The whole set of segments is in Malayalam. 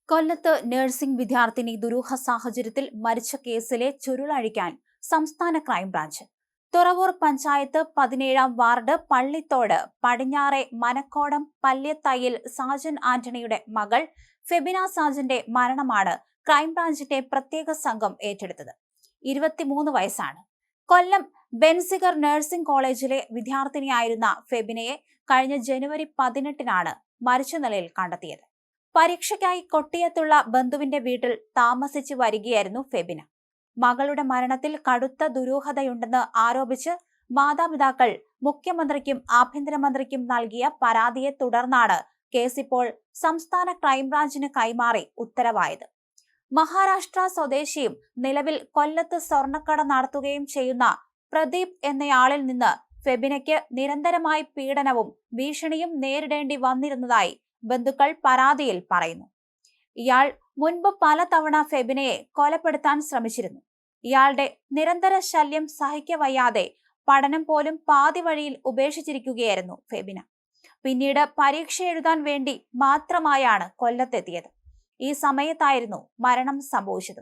കൊല്ലത്ത് നഴ്സിംഗ് വിദ്യാർത്ഥിനി ദുരൂഹ സാഹചര്യത്തിൽ മരിച്ച കേസിലെ ചുരുളഴിക്കാൻ സംസ്ഥാന ക്രൈംബ്രാഞ്ച്. തുറവൂർ പഞ്ചായത്ത് 17-ാം വാർഡ് പള്ളിത്തോട് പടിഞ്ഞാറെ മനക്കോടം പല്യത്തയ്യിൽ സാജൻ ആന്റണിയുടെ മകൾ ഫെബിന സാജന്റെ മരണമാണ് ക്രൈംബ്രാഞ്ചിന്റെ പ്രത്യേക സംഘം ഏറ്റെടുത്തത്. 23 വയസ്സാണ്. കൊല്ലം ബെൻസിഗർ നഴ്സിംഗ് കോളേജിലെ വിദ്യാർത്ഥിനിയായിരുന്ന ഫെബിനയെ കഴിഞ്ഞ ജനുവരി 18-നാണ് മരിച്ച നിലയിൽ കണ്ടെത്തിയത്. പരീക്ഷയ്ക്കായി കൊട്ടിയത്തുള്ള ബന്ധുവിന്റെ വീട്ടിൽ താമസിച്ചു വരികയായിരുന്നു ഫെബിന. മകളുടെ മരണത്തിൽ കടുത്ത ദുരൂഹതയുണ്ടെന്ന് ആരോപിച്ച് മാതാപിതാക്കൾ മുഖ്യമന്ത്രിക്കും ആഭ്യന്തരമന്ത്രിക്കും നൽകിയ പരാതിയെ തുടർന്നാണ് കേസ് ഇപ്പോൾ സംസ്ഥാന ക്രൈംബ്രാഞ്ചിന് കൈമാറി ഉത്തരവായത്. മഹാരാഷ്ട്ര സ്വദേശിയും നിലവിൽ കൊല്ലത്ത് സ്വർണ്ണക്കട നടത്തുകയും ചെയ്യുന്ന പ്രദീപ് എന്നയാളിൽ നിന്ന് ഫെബിനയ്ക്ക് നിരന്തരമായി പീഡനവും ഭീഷണിയും നേരിടേണ്ടി വന്നിരുന്നതായി ബന്ധുക്കൾ പരാതിയിൽ പറയുന്നു. ഇയാൾ മുൻപ് പലതവണ ഫെബിനയെ കൊലപ്പെടുത്താൻ ശ്രമിച്ചിരുന്നു. ഇയാളുടെ നിരന്തര ശല്യം സഹിക്കവയ്യാതെ പഠനം പോലും പാതി വഴിയിൽ ഉപേക്ഷിച്ചിരിക്കുകയായിരുന്നു ഫെബിന. പിന്നീട് പരീക്ഷ എഴുതാൻ വേണ്ടി മാത്രമായാണ് കൊല്ലത്തെത്തിയത്. ഈ സമയത്തായിരുന്നു മരണം സംഭവിച്ചത്.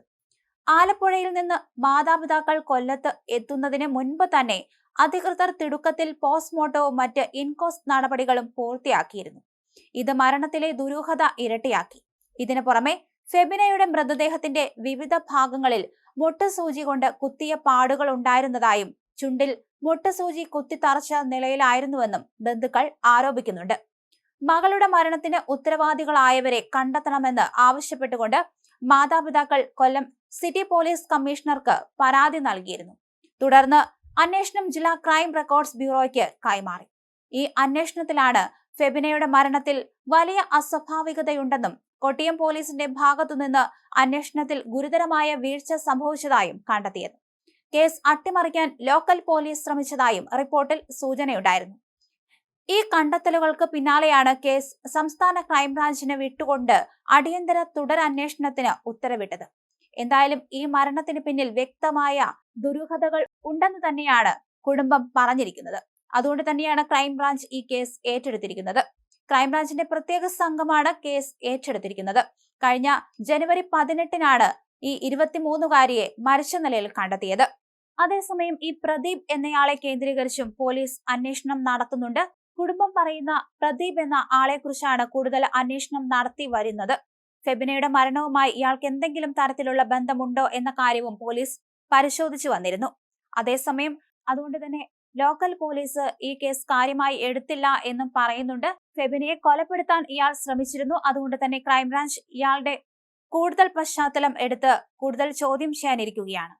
ആലപ്പുഴയിൽ നിന്ന് മാതാപിതാക്കൾ കൊല്ലത്ത് എത്തുന്നതിന് മുൻപ് തന്നെ അധികൃതർ തിടുക്കത്തിൽ പോസ്റ്റ്മോർട്ടവും മറ്റ് ഇൻക്വസ്റ്റ് നടപടികളും പൂർത്തിയാക്കിയിരുന്നു. ഇത് മരണത്തിലെ ദുരൂഹത ഇരട്ടിയാക്കി. ഇതിനു പുറമെ ഫെബിനയുടെ മൃതദേഹത്തിന്റെ വിവിധ ഭാഗങ്ങളിൽ മുട്ടുസൂചി കൊണ്ട് കുത്തിയ പാടുകൾ ഉണ്ടായിരുന്നതായും ചുണ്ടിൽ മുട്ടുസൂചി കുത്തിത്തറച്ച നിലയിലായിരുന്നുവെന്നും ബന്ധുക്കൾ ആരോപിക്കുന്നുണ്ട്. മകളുടെ മരണത്തിന് ഉത്തരവാദികളായവരെ കണ്ടെത്തണമെന്ന് ആവശ്യപ്പെട്ടുകൊണ്ട് മാതാപിതാക്കൾ കൊല്ലം സിറ്റി പോലീസ് കമ്മീഷണർക്ക് പരാതി നൽകിയിരുന്നു. തുടർന്ന് അന്വേഷണം ജില്ലാ ക്രൈം റെക്കോർഡ്സ് ബ്യൂറോയ്ക്ക് കൈമാറി. ഈ അന്വേഷണത്തിലാണ് ഫെബിനയുടെ മരണത്തിൽ വലിയ അസ്വാഭാവികതയുണ്ടെന്നും കൊട്ടിയം പോലീസിന്റെ ഭാഗത്തുനിന്ന് അന്വേഷണത്തിൽ ഗുരുതരമായ വീഴ്ച സംഭവിച്ചതായും കണ്ടെത്തിയത്. കേസ് അട്ടിമറിക്കാൻ ലോക്കൽ പോലീസ് ശ്രമിച്ചതായും റിപ്പോർട്ടിൽ സൂചനയുണ്ടായിരുന്നു. ഈ കണ്ടെത്തലുകൾക്ക് പിന്നാലെയാണ് കേസ് സംസ്ഥാന ക്രൈംബ്രാഞ്ചിന് വിട്ടുകൊണ്ട് അടിയന്തര തുടരന്വേഷണത്തിന് ഉത്തരവിട്ടത്. എന്തായാലും ഈ മരണത്തിന് പിന്നിൽ വ്യക്തമായ ദുരൂഹതകൾ ഉണ്ടെന്ന് തന്നെയാണ് കുടുംബം പറഞ്ഞിരിക്കുന്നത്. അതുകൊണ്ട് തന്നെയാണ് ക്രൈംബ്രാഞ്ച് ഈ കേസ് ഏറ്റെടുത്തിരിക്കുന്നത്. ക്രൈംബ്രാഞ്ചിന്റെ പ്രത്യേക സംഘമാണ് കേസ് ഏറ്റെടുത്തിരിക്കുന്നത്. കഴിഞ്ഞ ജനുവരി 18-നാണ് ഈ 23-കാരിയെ മരിച്ച നിലയിൽ കണ്ടെത്തിയത്. അതേസമയം ഈ പ്രദീപ് എന്നയാളെ കേന്ദ്രീകരിച്ചും പോലീസ് അന്വേഷണം നടത്തുന്നുണ്ട്. കുടുംബം പറയുന്ന പ്രദീപ് എന്ന ആളെ കുറിച്ചാണ് കൂടുതൽ അന്വേഷണം നടത്തി വരുന്നത്. ഫെബിനയുടെ മരണവുമായി ഇയാൾക്ക് എന്തെങ്കിലും തരത്തിലുള്ള ബന്ധമുണ്ടോ എന്ന കാര്യവും പോലീസ് പരിശോധിച്ചു വന്നിരുന്നു. അതേസമയം അതുകൊണ്ട് തന്നെ ലോക്കൽ പോലീസ് ഈ കേസ് കാര്യമായി എടുത്തില്ല എന്നും പറയുന്നുണ്ട്. ഫെബിനയെ കൊലപ്പെടുത്താൻ ഇയാൾ ശ്രമിച്ചിരുന്നു. അതുകൊണ്ട് തന്നെ ക്രൈംബ്രാഞ്ച് ഇയാളുടെ കൂടുതൽ പശ്ചാത്തലം എടുത്ത് കൂടുതൽ ചോദ്യം ചെയ്യാനിരിക്കുകയാണ്.